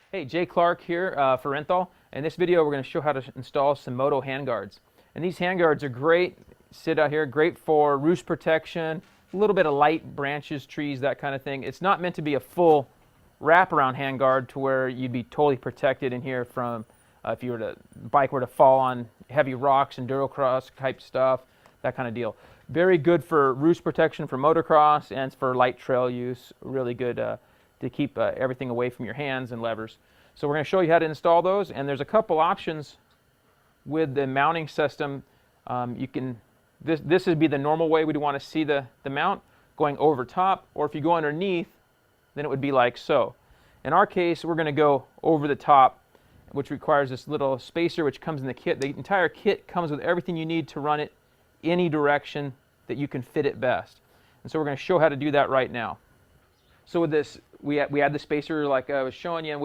Hey, Jay Clark here for Renthal. In this video, we're going to show how to install some moto handguards. And these handguards are great, sit out here, great for roost protection, a little bit of light branches, trees, that kind of thing. It's not meant to be a full wraparound handguard to where you'd be totally protected in here from if you were to, bike were to fall on heavy rocks, endurocross type stuff, that kind of deal. Very good for roost protection for motocross and for light trail use. Really good to keep everything away from your hands and levers. So we're going to show you how to install those, and there's a couple options with the mounting system. This would be the normal way we'd want to see the mount, going over top, or if you go underneath, then it would be like so. In our case, we're going to go over the top, which requires this little spacer which comes in the kit. The entire kit comes with everything you need to run it any direction that you can fit it best. And so we're going to show how to do that right now. So with this, we add the spacer like I was showing you, and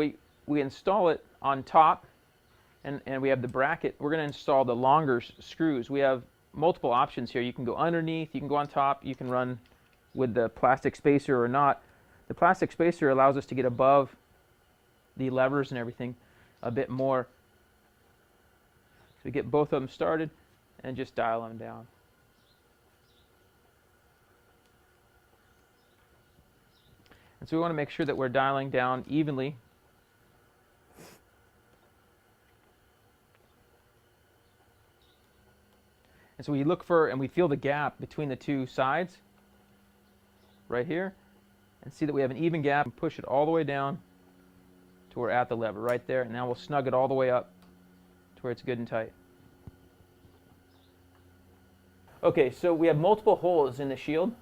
we install it on top, and we have the bracket. We're going to install the longer screws. We have multiple options here. You can go underneath, you can go on top, you can run with the plastic spacer or not. The plastic spacer allows us to get above the levers and everything a bit more. So we get both of them started and just dial them down. And so we want to make sure that we're dialing down evenly. And so we look for, and we feel the gap between the two sides right here, and see that we have an even gap, and push it all the way down to where we're at the lever right there, and now we'll snug it all the way up to where it's good and tight. Okay, so we have multiple holes in the shield,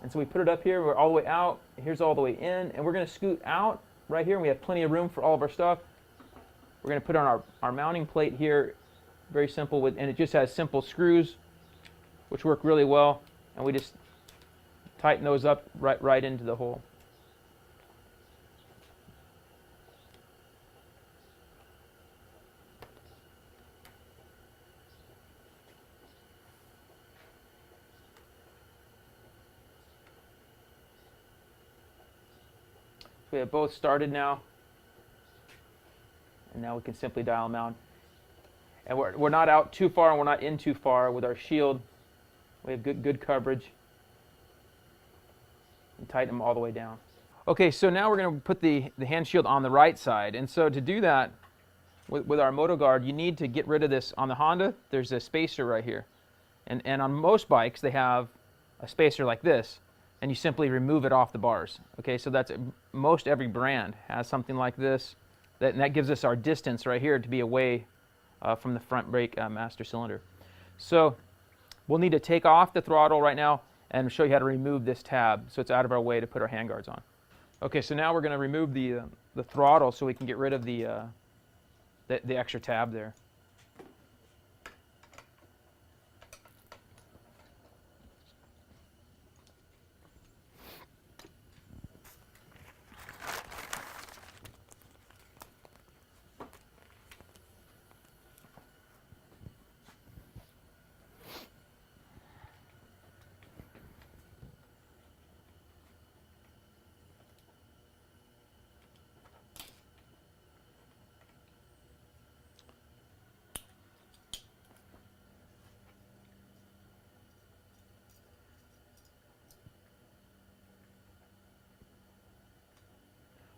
and so we put it up here, we're all the way out, here's all the way in, and we're going to scoot out right here, and we have plenty of room for all of our stuff. We're going to put on our mounting plate here, very simple, and it just has simple screws, which work really well, and we just tighten those up right into the hole. So we have both started now, and now we can simply dial them out. And we're not out too far, and we're not in too far with our shield. We have good coverage. And tighten them all the way down. Okay, so now we're going to put the hand shield on the right side. And so to do that, with our MotoGuard, you need to get rid of this. On the Honda, there's a spacer right here. And on most bikes, they have a spacer like this, and you simply remove it off the bars. Okay, so that's most every brand has something like this, and that gives us our distance right here to be away from the front brake master cylinder. So we'll need to take off the throttle right now and show you how to remove this tab so it's out of our way to put our handguards on. Okay, so now we're going to remove the throttle so we can get rid of the extra tab there.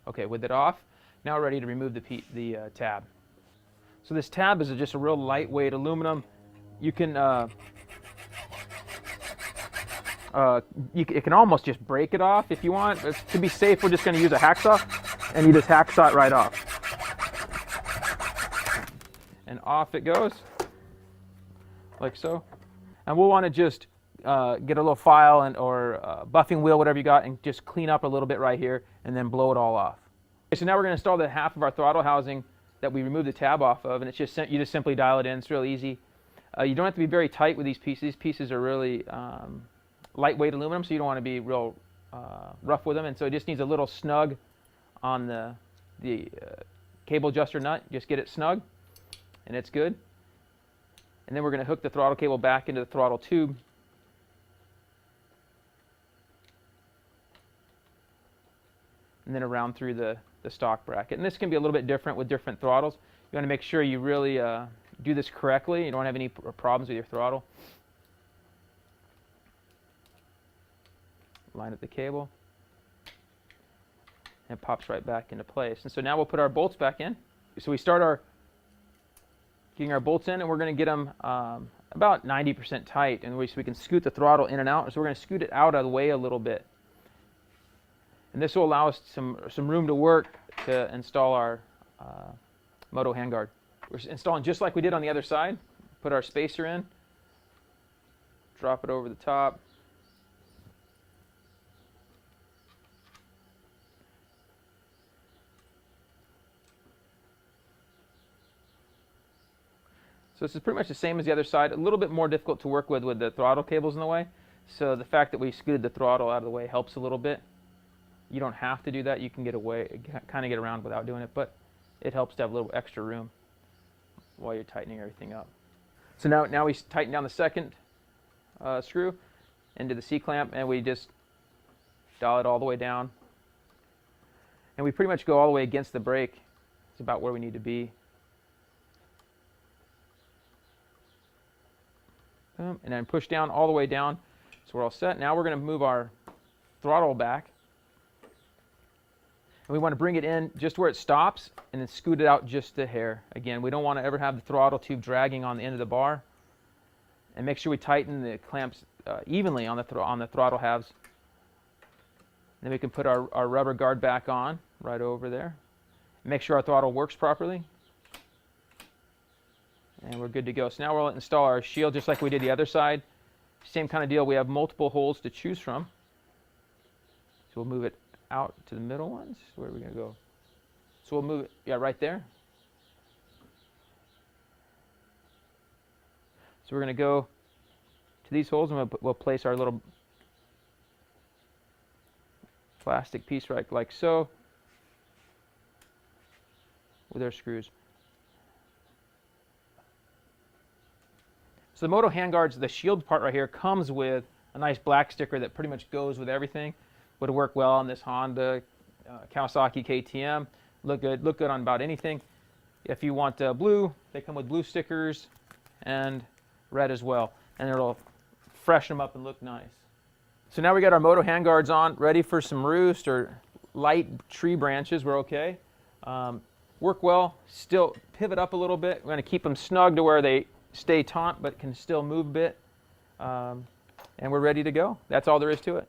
Okay, with it off, now we're ready to remove the tab. So this tab is just a real lightweight aluminum. You can it can almost just break it off if you want. But to be safe, we're just going to use a hacksaw, and you just hacksaw it right off. And off it goes, like so. And we'll want to just get a little file or buffing wheel, whatever you got, and just clean up a little bit right here, and then blow it all off. Okay, so now we're going to install the half of our throttle housing that we removed the tab off of, and it's just you just simply dial it in. It's real easy. You don't have to be very tight with these pieces. These pieces are really lightweight aluminum, so you don't want to be real rough with them, and so it just needs a little snug on the cable adjuster nut. Just get it snug, and it's good. And then we're going to hook the throttle cable back into the throttle tube. And and then around through the stock bracket. And this can be a little bit different with different throttles. You want to make sure you really do this correctly. You don't have any problems with your throttle. Line up the cable. And it pops right back into place. And so now we'll put our bolts back in. So we start getting our bolts in, and we're going to get them about 90% tight, and so we can scoot the throttle in and out. So we're going to scoot it out of the way a little bit. And this will allow us some room to work to install our Moto handguard. We're installing just like we did on the other side. Put our spacer in, drop it over the top. So this is pretty much the same as the other side, a little bit more difficult to work with the throttle cables in the way. So the fact that we scooted the throttle out of the way helps a little bit. You don't have to do that. You can get around without doing it, but it helps to have a little extra room while you're tightening everything up. So now we tighten down the second screw into the C-clamp, and we just dial it all the way down. And we pretty much go all the way against the brake. It's about where we need to be. And then push down all the way down. So we're all set. Now we're going to move our throttle back. And we want to bring it in just where it stops and then scoot it out just a hair. Again, we don't want to ever have the throttle tube dragging on the end of the bar. And make sure we tighten the clamps evenly on the throttle halves. And then we can put our rubber guard back on right over there. Make sure our throttle works properly. And we're good to go. So now we'll install our shield just like we did the other side. Same kind of deal. We have multiple holes to choose from. So we'll move it out to the middle ones. Where are we going to go? So we'll move it, right there. So we're going to go to these holes, and we'll place our little plastic piece right like so with our screws. So the Moto handguards, the shield part right here, comes with a nice black sticker that pretty much goes with everything. Would work well on this Honda, Kawasaki KTM. Look good on about anything. If you want blue, they come with blue stickers and red as well. And it'll freshen them up and look nice. So now we got our Moto handguards on, ready for some roost or light tree branches. We're okay. Work well. Still pivot up a little bit. We're going to keep them snug to where they stay taut but can still move a bit. And we're ready to go. That's all there is to it.